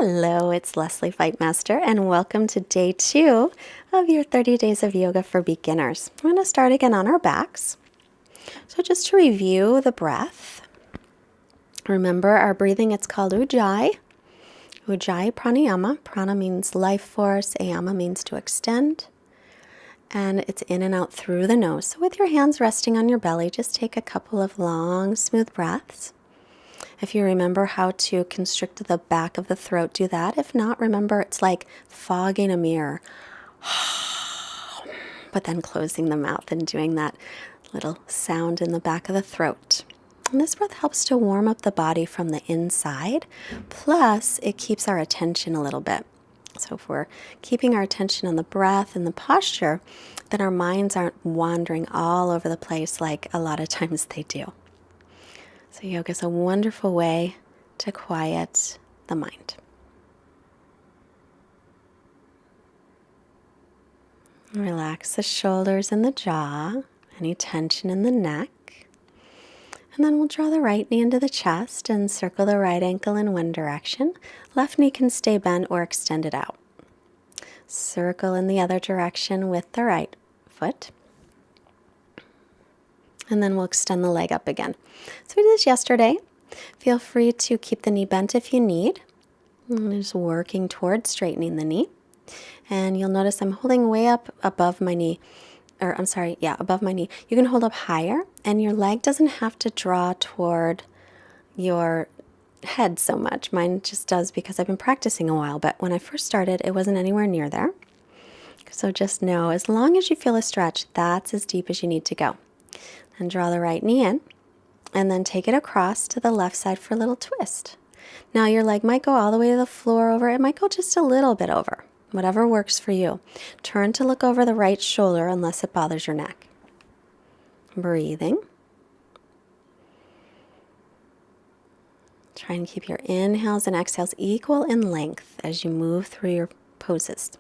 Hello, it's Leslie Fightmaster, and welcome to day 2 of your 30 days of yoga for beginners. We're going to start again on our backs. So just to review the breath, remember our breathing, it's called Ujjayi. Ujjayi pranayama. Prana means life force, ayama means to extend, and it's in and out through the nose. So with your hands resting on your belly, just take a couple of long, smooth breaths. If you remember how to constrict the back of the throat, do that. If not, remember it's like fogging a mirror. But then closing the mouth and doing that little sound in the back of the throat. And this breath helps to warm up the body from the inside. Plus, it keeps our attention a little bit. So if we're keeping our attention on the breath and the posture, then our minds aren't wandering all over the place like a lot of times they do. So yoga is a wonderful way to quiet the mind. Relax the shoulders and the jaw, any tension in the neck. And then we'll draw the right knee into the chest and circle the right ankle in one direction. Left knee can stay bent or extended out. Circle in the other direction with the right foot. And then we'll extend the leg up again. So we did this yesterday. Feel free to keep the knee bent if you need. I'm just working towards straightening the knee. And you'll notice I'm holding way up above my knee. Above my knee. You can hold up higher, and your leg doesn't have to draw toward your head so much. Mine just does because I've been practicing a while, but when I first started, it wasn't anywhere near there. So just know, as long as you feel a stretch, that's as deep as you need to go. And draw the right knee in, and then take it across to the left side for a little twist. Now your leg might go all the way to the floor over, it might go just a little bit over, whatever works for you. Turn to look over the right shoulder unless it bothers your neck. Breathing. Try and keep your inhales and exhales equal in length as you move through your poses.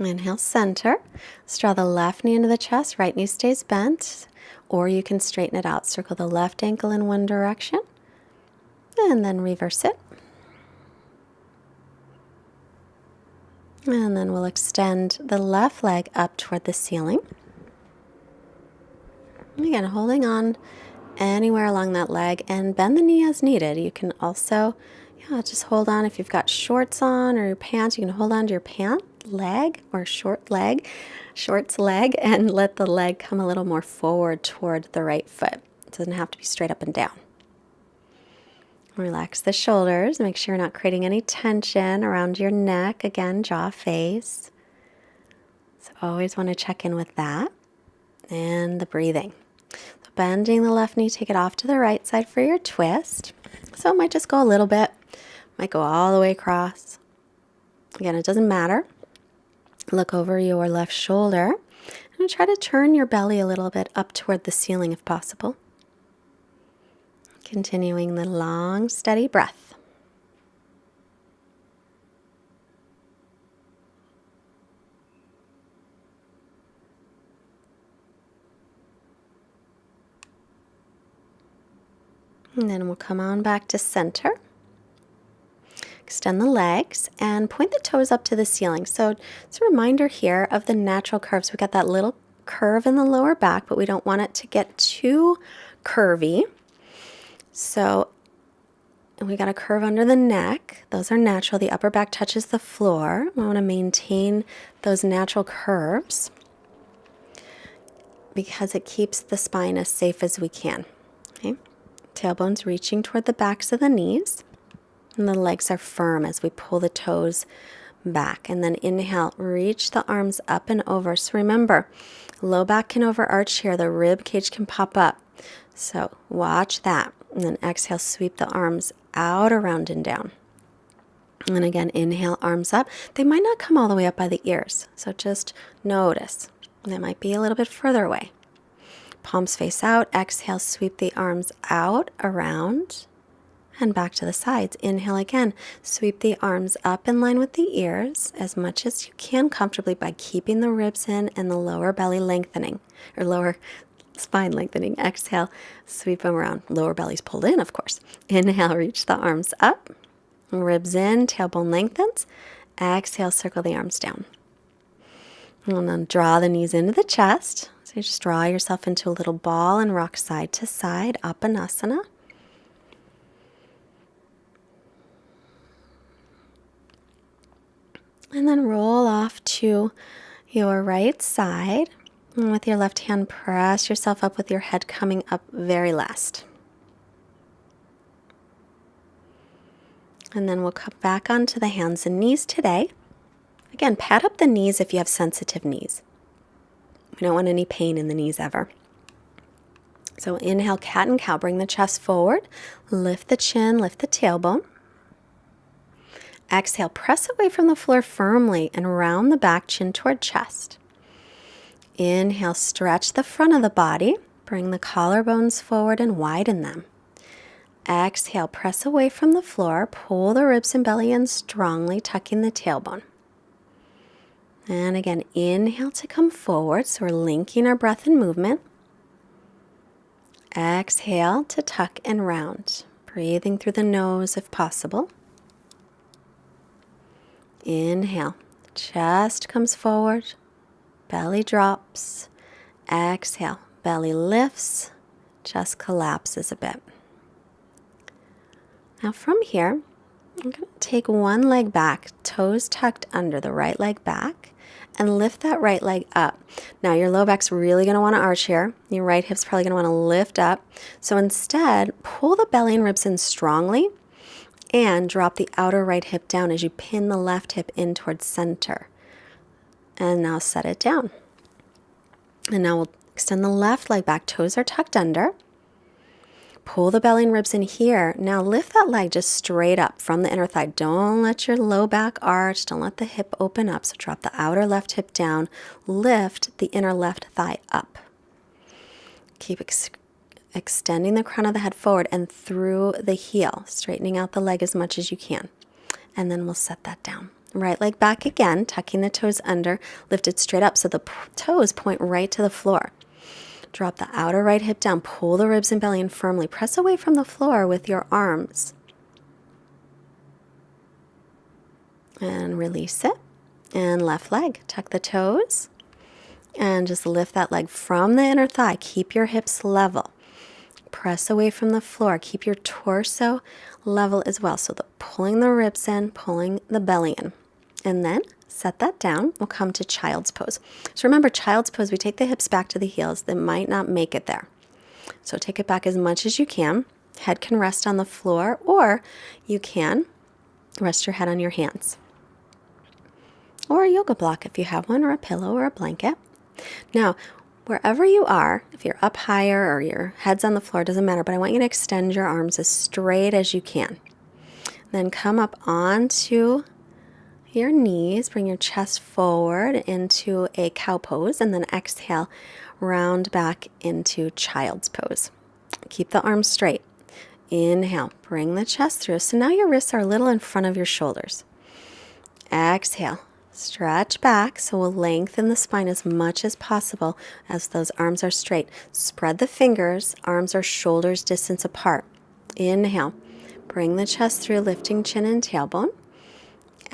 Inhale, center. Let's draw the left knee into the chest, right knee stays bent, or you can straighten it out. Circle the left ankle in one direction, and then reverse it. And then we'll extend the left leg up toward the ceiling. Again, holding on anywhere along that leg, and bend the knee as needed. You can also, just hold on. If you've got shorts on or your pants, you can hold on to your pant leg or shorts leg, and let the leg come a little more forward toward the right foot. It doesn't have to be straight up and down. Relax the shoulders. Make sure you're not creating any tension around your neck. Again, jaw face. So always want to check in with that. And the breathing. So bending the left knee, take it off to the right side for your twist. So it might just go a little bit. Might go all the way across. Again, it doesn't matter. Look over your left shoulder and try to turn your belly a little bit up toward the ceiling if possible. Continuing the long, steady breath. And then we'll come on back to center. Extend the legs and point the toes up to the ceiling. So it's a reminder here of the natural curves. We've got that little curve in the lower back, but we don't want it to get too curvy. So we got a curve under the neck. Those are natural. The upper back touches the floor. We want to maintain those natural curves because it keeps the spine as safe as we can. Okay? Tailbones reaching toward the backs of the knees. And the legs are firm as we pull the toes back. And then inhale, reach the arms up and over. So remember, low back can overarch here. The rib cage can pop up. So watch that. And then exhale, sweep the arms out, around, and down. And then again, inhale, arms up. They might not come all the way up by the ears. So just notice. They might be a little bit further away. Palms face out. Exhale, sweep the arms out, around, and back to the sides. Inhale again. Sweep the arms up in line with the ears as much as you can comfortably by keeping the ribs in and the lower belly lengthening, or lower spine lengthening. Exhale, sweep them around. Lower belly's pulled in, of course. Inhale, reach the arms up. Ribs in, tailbone lengthens. Exhale, circle the arms down. And then draw the knees into the chest. So you just draw yourself into a little ball and rock side to side, Apanasana. And then roll off to your right side. And with your left hand, press yourself up with your head coming up very last. And then we'll come back onto the hands and knees today. Again, pad up the knees if you have sensitive knees. We don't want any pain in the knees ever. So inhale, cat and cow. Bring the chest forward. Lift the chin, lift the tailbone. Exhale, press away from the floor firmly and round the back, chin toward chest. Inhale, stretch the front of the body. Bring the collarbones forward and widen them. Exhale, press away from the floor. Pull the ribs and belly in strongly, tucking the tailbone. And again, inhale to come forward. So we're linking our breath and movement. Exhale to tuck and round. Breathing through the nose if possible. Inhale, chest comes forward, belly drops. Exhale, belly lifts, chest collapses a bit. Now from here, I'm going to take one leg back, toes tucked under the right leg back, and lift that right leg up. Now your low back's really going to want to arch here. Your right hip's probably going to want to lift up. So instead, pull the belly and ribs in strongly, and drop the outer right hip down as you pin the left hip in towards center. And now set it down. And now we'll extend the left leg back. Toes are tucked under. Pull the belly and ribs in here. Now lift that leg just straight up from the inner thigh. Don't let your low back arch. Don't let the hip open up. So drop the outer left hip down. Lift the inner left thigh up. Keep extending the crown of the head forward and through the heel, straightening out the leg as much as you can. And then we'll set that down. Right leg back again, tucking the toes under, lift it straight up so the toes point right to the floor. Drop the outer right hip down, pull the ribs and belly in firmly. Press away from the floor with your arms. And release it. And left leg, tuck the toes. And just lift that leg from the inner thigh. Keep your hips level. Press away from the floor. Keep your torso level as well. So pulling the ribs in, pulling the belly in. And then set that down. We'll come to child's pose. So remember, child's pose, we take the hips back to the heels. They might not make it there. So take it back as much as you can. Head can rest on the floor, or you can rest your head on your hands. Or a yoga block if you have one, or a pillow or a blanket. Now, wherever you are, if you're up higher or your head's on the floor, doesn't matter, but I want you to extend your arms as straight as you can. Then come up onto your knees, bring your chest forward into a cow pose, and then exhale, round back into child's pose. Keep the arms straight. Inhale, bring the chest through. So now your wrists are a little in front of your shoulders. Exhale. Stretch back, so we'll lengthen the spine as much as possible as those arms are straight. Spread the fingers, arms are shoulders distance apart. Inhale, bring the chest through, lifting chin and tailbone.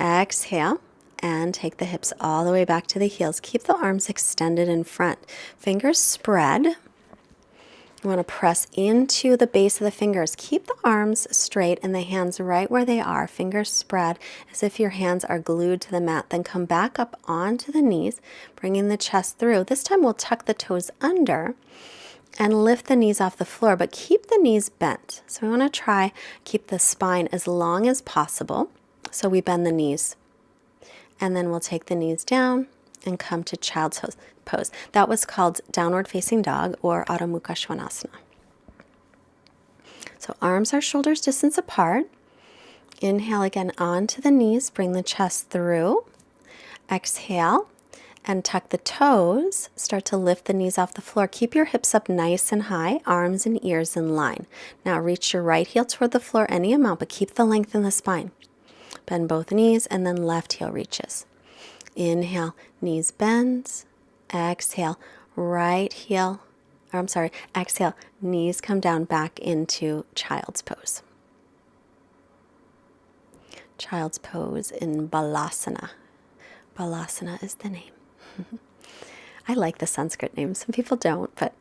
Exhale, and take the hips all the way back to the heels. Keep the arms extended in front. Fingers spread. You want to press into the base of the fingers. Keep the arms straight and the hands right where they are. Fingers spread as if your hands are glued to the mat. Then come back up onto the knees, bringing the chest through. This time we'll tuck the toes under and lift the knees off the floor, but keep the knees bent. So we want to try keep the spine as long as possible. So we bend the knees. And then we'll take the knees down and come to child's pose. That was called downward facing dog or Adho Mukha Svanasana. So arms are shoulders distance apart. Inhale again onto the knees, bring the chest through. Exhale and tuck the toes. Start to lift the knees off the floor. Keep your hips up nice and high, arms and ears in line. Now reach your right heel toward the floor any amount, but keep the length in the spine. Bend both knees, and then left heel reaches. Inhale, knees bends. Exhale, right heel, exhale, knees come down back into child's pose. Child's pose in Balasana. Balasana is the name. I like the Sanskrit name. Some people don't, but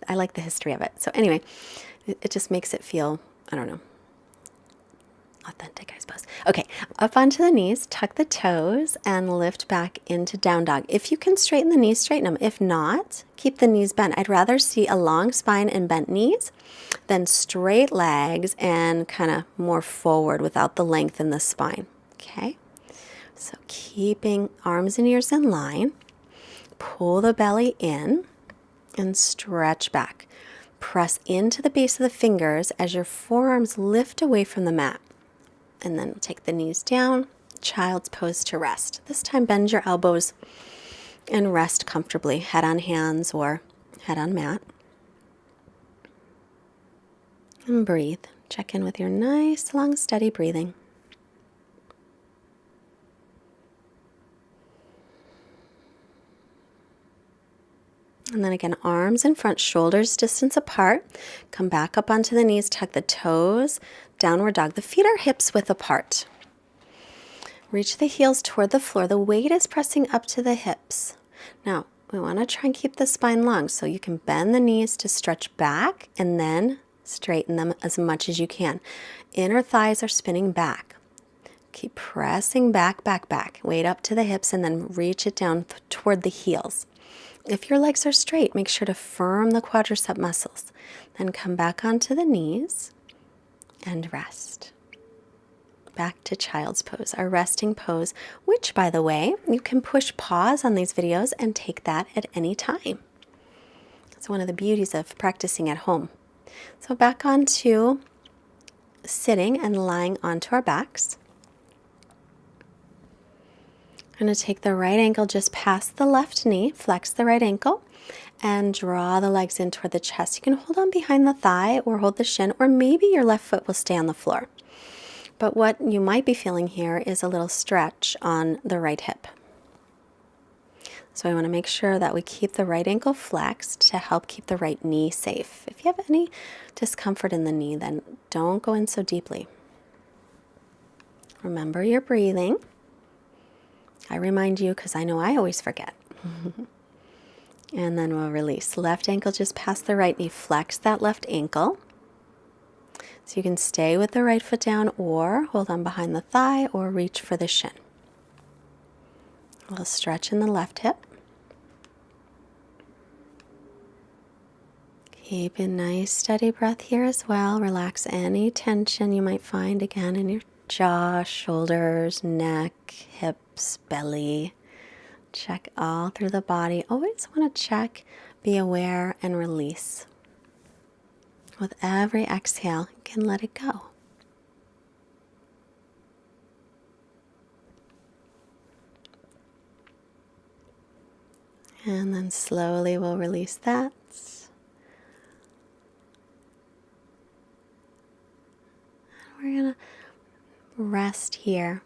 I like the history of it. So anyway, it just makes it feel, I don't know, authentic, I suppose. Okay, up onto the knees, tuck the toes, and lift back into down dog. If you can straighten the knees, straighten them. If not, keep the knees bent. I'd rather see a long spine and bent knees than straight legs and kind of more forward without the length in the spine. Okay, so keeping arms and ears in line, pull the belly in and stretch back. Press into the base of the fingers as your forearms lift away from the mat. And then take the knees down, child's pose to rest. This time bend your elbows and rest comfortably, head on hands or head on mat. And breathe. Check in with your nice, long, steady breathing. And then again, arms in front, shoulders distance apart. Come back up onto the knees, tuck the toes, downward dog. The feet are hips width apart. Reach the heels toward the floor. The weight is pressing up to the hips. Now, we want to try and keep the spine long, so you can bend the knees to stretch back and then straighten them as much as you can. Inner thighs are spinning back. Keep pressing back, back, back. Weight up to the hips and then reach it down toward the heels. If your legs are straight, make sure to firm the quadricep muscles. Then come back onto the knees and rest. Back to child's pose, our resting pose, which, by the way, you can push pause on these videos and take that at any time. It's one of the beauties of practicing at home. So back onto sitting and lying onto our backs. I'm going to take the right ankle just past the left knee, flex the right ankle, and draw the legs in toward the chest. You can hold on behind the thigh or hold the shin, or maybe your left foot will stay on the floor. But what you might be feeling here is a little stretch on the right hip. So I want to make sure that we keep the right ankle flexed to help keep the right knee safe. If you have any discomfort in the knee, then don't go in so deeply. Remember your breathing. I remind you because I know I always forget. And then we'll release. Left ankle just past the right knee. Flex that left ankle. So you can stay with the right foot down or hold on behind the thigh or reach for the shin. A little stretch in the left hip. Keep a nice steady breath here as well. Relax any tension you might find again in your jaw, shoulders, neck, hips, belly. Check all through the body. Always want to check, be aware, and release. With every exhale, you can let it go. And then slowly we'll release that. And we're going to rest here.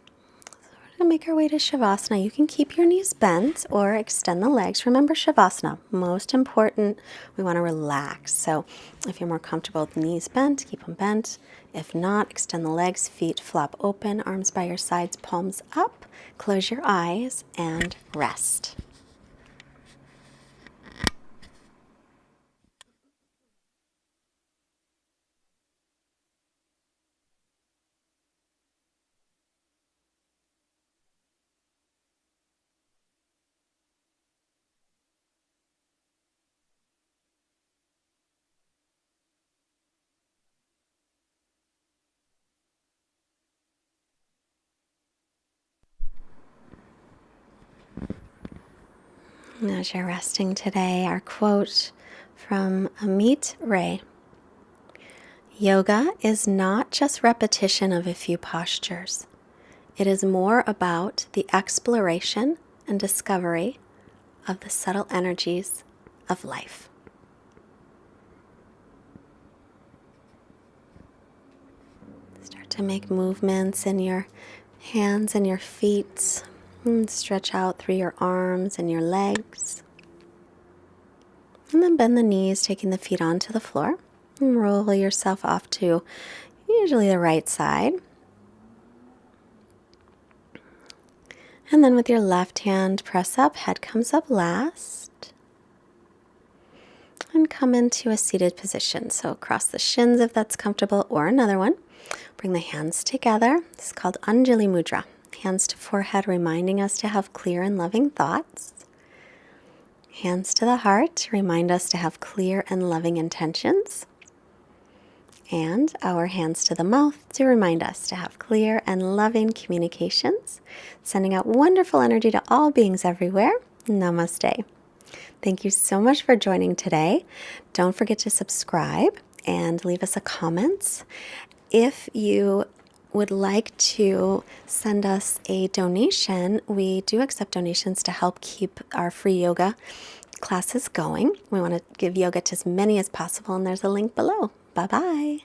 So we're going to make our way to Shavasana. You can keep your knees bent or extend the legs. Remember Shavasana, most important, we want to relax. So if you're more comfortable with knees bent, keep them bent. If not, extend the legs, feet flop open, arms by your sides, palms up. Close your eyes and rest. As you're resting today, our quote from Amit Ray. Yoga is not just repetition of a few postures. It is more about the exploration and discovery of the subtle energies of life. Start to make movements in your hands and your feet. And stretch out through your arms and your legs. And then bend the knees, taking the feet onto the floor. And roll yourself off to usually the right side. And then with your left hand, press up, head comes up last. And come into a seated position. So cross the shins if that's comfortable, or another one. Bring the hands together. This is called Anjali Mudra. Hands to forehead, reminding us to have clear and loving thoughts. Hands to the heart, remind us to have clear and loving intentions. And our hands to the mouth to remind us to have clear and loving communications, sending out wonderful energy to all beings everywhere. Namaste. Thank you so much for joining today. Don't forget to subscribe and leave us a comment. If you would like to send us a donation, we do accept donations to help keep our free yoga classes going. We want to give yoga to as many as possible, and there's a link below. Bye-bye.